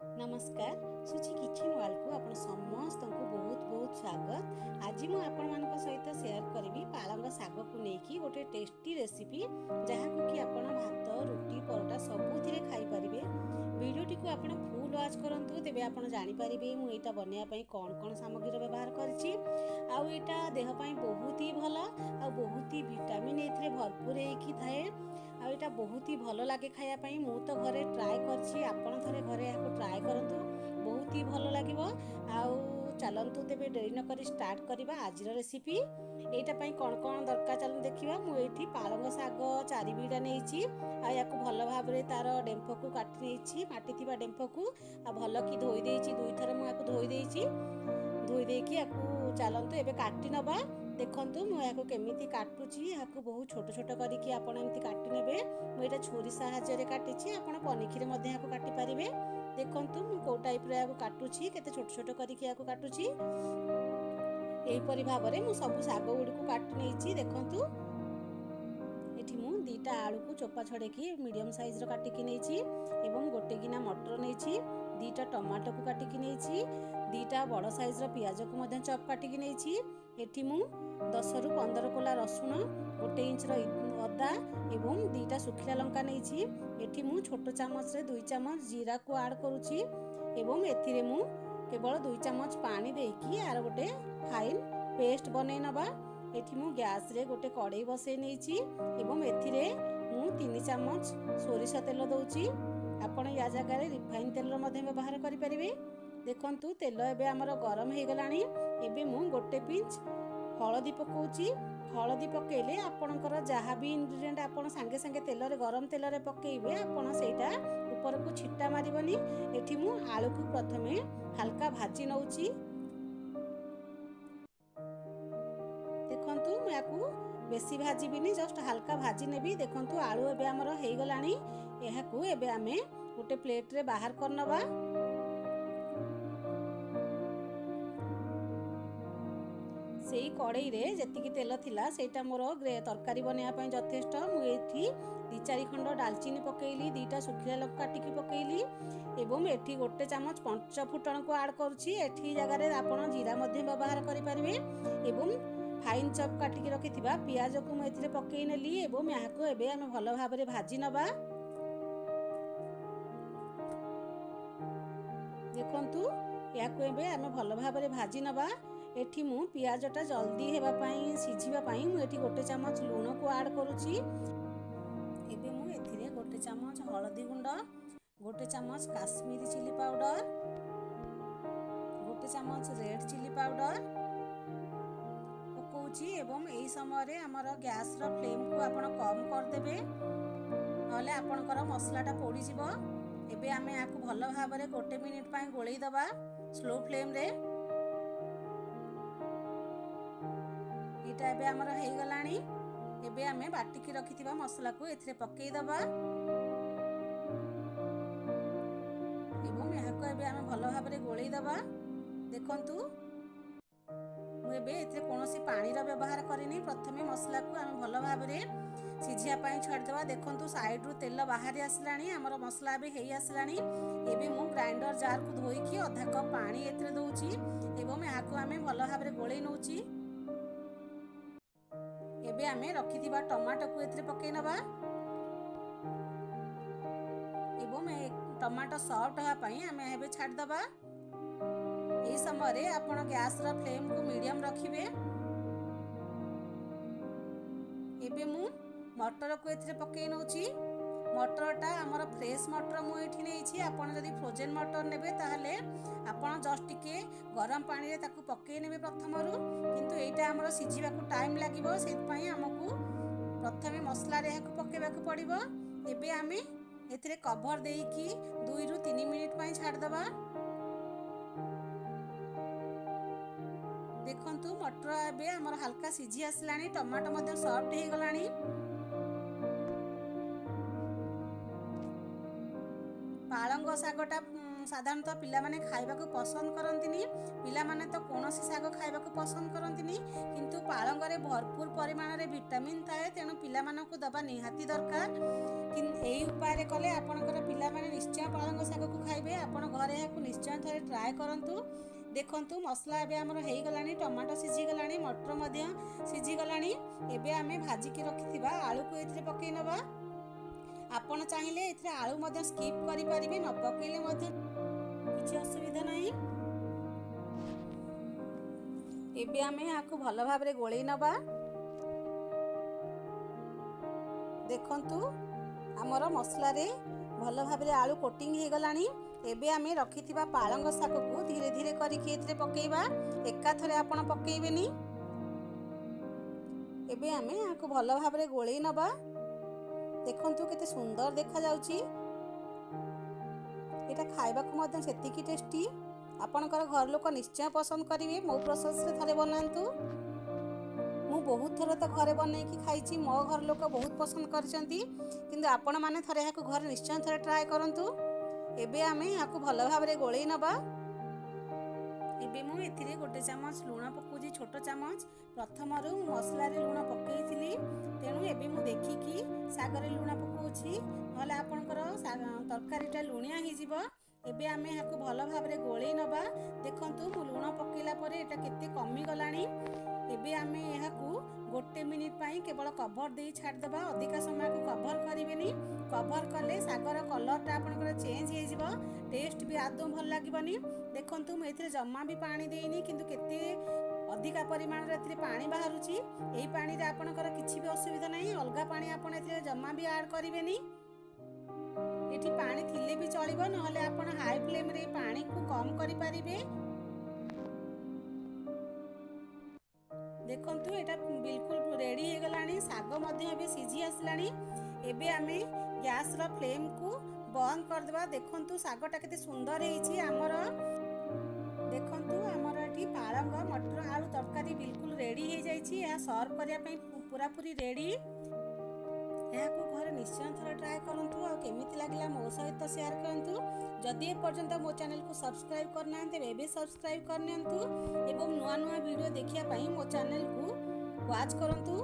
नमस्कार सुची किचन वाल को आपण समस्त को बहुत बहुत स्वागत। आज मु आपण मान सहित शेयर करी पालंग साग को लेकिन गोटे टेस्टी रेसिपी जहाँ को कि आपण भात रुटी परोटा सबुथिरे खाई परिबे। वीडियोटी को आपण फुल वाच करंतु तेबे आपण जानि परिबे मु एटा बनया पई कोन कोन सामग्री व्यवहार करछि। आउ एटा देह पई बहुत ही भला आ बहुत ही विटामिन एथरे भरपूर हेकी थाए। आ एटा बहुत ही भल लगे खाया पई। मु तो घरे ट्राए करछि, आपण थरे घरे याको ट्राए करंतु, बहुत ही भल लागिबो। आउ चलंतु तेबे डेरी न करी स्टार्ट करिबा आज रेसिपी। एटा पई कोन कोन दरकार चलन देखिबा। मु एठी पालंग साग 4 बिडा नेइछि। आ याको भल भाबरे तार डेम्फ को काटि नेइछि, माटी थिबा डेम्फ को आ भल की धोई देइछि। दुई थर मु याको धोई देइछि। धोई देकी याको चलंतु एबे काटि नबा। देखंतु मु याको केमिति काटुछि, याको बहुत छोट छोट करिकि आपण एमिति काटि नेबे। मु एटा छुरी सहाय्य रे काटिछि, आपण पनिखिरे मध्ये याको काटि परिबे। देखंतु मु को टाइप रे याको काटुछि, केते छोट छोट करिकि याको काटुछि। एही परि भाबरे मु सब साग गुडी को काटि नेइछि। देखंतु एठी मु दीटा आलू को चोपा छडेकी मीडियम साइज रो काटिकी नेइछि एवं गोटे गिना मटर नेइछि, दीटा टमाटो को काटिकी नेइछि, दीटा बड़ साइज रो प्याज को मध्य चॉप काटिकी नेइछि। एठी मु 10 रु 15 कोला रसुण, 1 इंच रो अदा एवं दीटा सुखिला लंका नेइछि। एठी मु छोट चामच रे 2 चामच जीरा को ऐड करूछि एवं एथिरे मु केवल 2 चामच पानी देकी आर गोटे फाइन पेस्ट बनै नबा। एठी मु गैस रे गोटे कढ़ई बसै नेइछि एवं एथिरे मु 3 चामच सोरिष तेल दउछि। आपण या जगह रे रिफाइन तेल मध्ये व्यवहार करि परिबे। देखंतु तेल एबे हमर गरम हे गलानी। एबे मु गोटे पिंच हळदी पकाउछि। हळदी पकेले आपणकर जहाँ भी इंग्रेडिएंट आपण संगे संगे तेल रे गरम तेल रे पकेइबे, आपण सेटा ऊपर को छिट्टा मारिबनी। एठी मु आलू को प्रथमे हल्का भाजी नउछि। देखंतु मु याकू बेसी भाजीबिनी, जस्ट हल्का भाजी नेबी। देखंतु आलू एबे हमर हे गलानी। एहाकू एबे आमे गोटे प्लेट रे बाहर करनबा। सेई कढ़ई रे जेतिकी तेल थिला सेटा मोर तरकारी बनया पई यथेष्ट। मु एठी 2-4 खंड दालचीनी पकेइली, 2टा सुखिला लंका काटिकी पकेइली एवं एठी गोटे चामच पंच फुटण को ऐड करूछि। एठी जगह रे आपण जीरा मध्ये व्यवहार करि परिबे एवं फाइन चॉप काटिकी रखिथिबा प्याज को मु एथिरे पकेइ नेली एवं याको एबे हम भलो भाबरे भाजी नबा। देखंतु याको एबे हम भलो भाबरे भाजी नबा। एठी मु प्याजटा जल्दी हेबा पई सिझिबा पई मु एठी गोटे चामच लूण को ऐड करूछि। एबे मु एथिरे गोटे चामच हळदी गुंड, गोटे चामच काश्मीरी चिली पाउडर, गोटे चामच रेड चिली पाउडर पकाउछि एवं एही समय रे हमर गैस रो फ्लेम को आपण कम कर देबे, नले आपणकर मसलाटा पोड़ी जिवो। एबे आमे याकू भलो भाबरे गोटे मिनिट पई गोळेई दबा स्लो फ्लेम रे। एटा एबे हमर हे गलानी। एबे आमे बाटिकी रखिथिबा मसला को एथिरे पकेई दबा एवं याको एबे आमे भलो भाबरे गोळेई दबा। देखंतु मु एबे एथिरे कोनोसी पानी रा व्यवहार करिनी। प्रथमे मसला को आमे भलो भाबरे सिझिया पई छाड़ दबा। देखंतु साइड रु तेल बाहरी आसलानी, हमर मसला एबे हेई आसलानी। एबे मु ग्राइंडर जार को धोईकी आधा कप पानी एथिरे दउछि एवं याको आमे भलो भाबरे गोळेई नउछि। एबे आमे रखिथिबा टमाटो को एथिरे पकेई नबा एवं टमाटो सॉफ्ट होआ पई आमे एबे छाड़ दबा। एही समय रे आपण गैस रा फ्लेम को मीडियम रखिबे। एबे मु मटर को एथिरे पकेई नउछि। मटरटा हमर फ्रेश मटर मु एठी नेइछि। आपण जदि फ्रोजन मटर नेबे ताहले आपण जस्ट टिके गरम पानी रे ताकू पकेई नेबे प्रथमरु, किंतु एटा हमर सिझिबा को टाइम लागिबो। सेत पई हमकू प्रथमे मसला रे हाकू पकेबा को पड़िबो। एबे आमे एथिरे कवर देइकी 2 रु 3 मिनिट पई छाड़ दबा। देखंतु मटर एबे हमर हल्का सिझी आसलानी, टमाटो मध्ये सॉफ्ट हे गलानी। पालंग सागटा साधारणतः पिलामाने खाइबाकू पसंद करंतिनी। पिलामाने तो कोनोसी शाग खाइबाकू पसंद करंतिनी, किंतु पालंगरे भरपूर परिमाण रे विटामिन थाए, तेणु पिलामानकू दबा निहाती दरकार। एई उपाय रे कले आपणकर पिलामाने निश्चय पालंग शाग को खाइबे। आपण घरे याकू निश्चय थरे ट्राए करंतु। देखंतु मसला एबे हमर हेई गलानी, टमाटो सिझी गलानी, मटर मध्य सिझी गलानी। एबे आमे भाजी के रखिथिबा आलू को एथिरे पकेइ नबा। आपण चाहिले एथिरे आलू मध्य स्किप करि परिबे, न पकेइले मध्य किछि असुविधा नाही। एबे आमे याकू भलो भाबरे गोळेइ नबा। देखंतु आमर मसला रे भलो भाबरे आलू कोटिंग हे गलानी। एबे आमे रखिथिबा पालंग शाग को धीरे धीरे करिके एथिरे पकेइबा, एका थरे आपण पकेइबेनी। एबे आमे याकू भलो भाबरे गोळेइ नबा। देखंतु केते सुंदर देखा जाउची। एटा खाइबाकू मध्य सेतिकी टेस्टी। आपणकर घर लोक निश्चय पसंद करिवे। मो प्रोसेस रे थरे बनांतु। मु बहुत थर तो घरे बनई कि खाइची, मो घर लोक बहुत पसंद करचंती, किंतु आपण माने थरे याकू घर निश्चय थरे ट्राए करंतु। एबे आमे याकू भलो भाबरे गोळेइ नबा। एबे मु एथिरे गोटे चामच लूण पकोजी, छोटो चामच। प्रथमरु मसला रे लूण पकेइथिली, तेणु एबे मु देखिकी सागरे लूण पकोछि, नले आपणकर तरकारीटा लुणिया हि जिवो। एबे आमे याकू भलो भाबरे गोळेइ नबा। देखंतु मु लूण पकेइला परे एटा केते कमी गलानी। एबे आमे याकू गोटे मिनिट पाई केवल कभर दे छाड़ दबा। अधिका समय को कभर करिवेनी। कभर कले सागर कलरटा आपनकर चेंज हे जिवो, टेस्ट भी आदौ भल लागिबनी। देखंतु मु एथिरे जम्मा भी पानी देइनी, किंतु केते अधिका परिमाण रे एथिरे पानी बाहरुची। एई पानी रे आपनकर किछि भी असुविधा नाही। अलगा पानी आपण एथिरे जम्मा भी ऐड करिवेनी। एठी पानी थिले भी चलिबो, नहले आपण हाई फ्लेम रे पानी को कम करि परिबे। देखंतु एटा बिल्कुल रेडी हे गलानी। साग मध्य भी सिझी आसलानी। एबे आमे गैस रो फ्लेम को बंद कर देबा। देखंतु सागटा केते सुंदर हेछि हमर। देखंतु हमर एठी पालंग मटर आलू तरकारी बिल्कुल रेडी हे जाइछि। या सर्व करिया पई पूरा पूरी रेडी। याकू घरे निश्चय थोड़ा ट्राए करंतु। आ केमिति लागला मो सहित शेयर करंतु। जदि ए पर्यंत मो चैनल को सब्सक्राइब करना तेबे सब्सक्राइब करनियंतु एवं नुआ नुआ वीडियो देखिया पई मो चैनल को वॉच करंतु।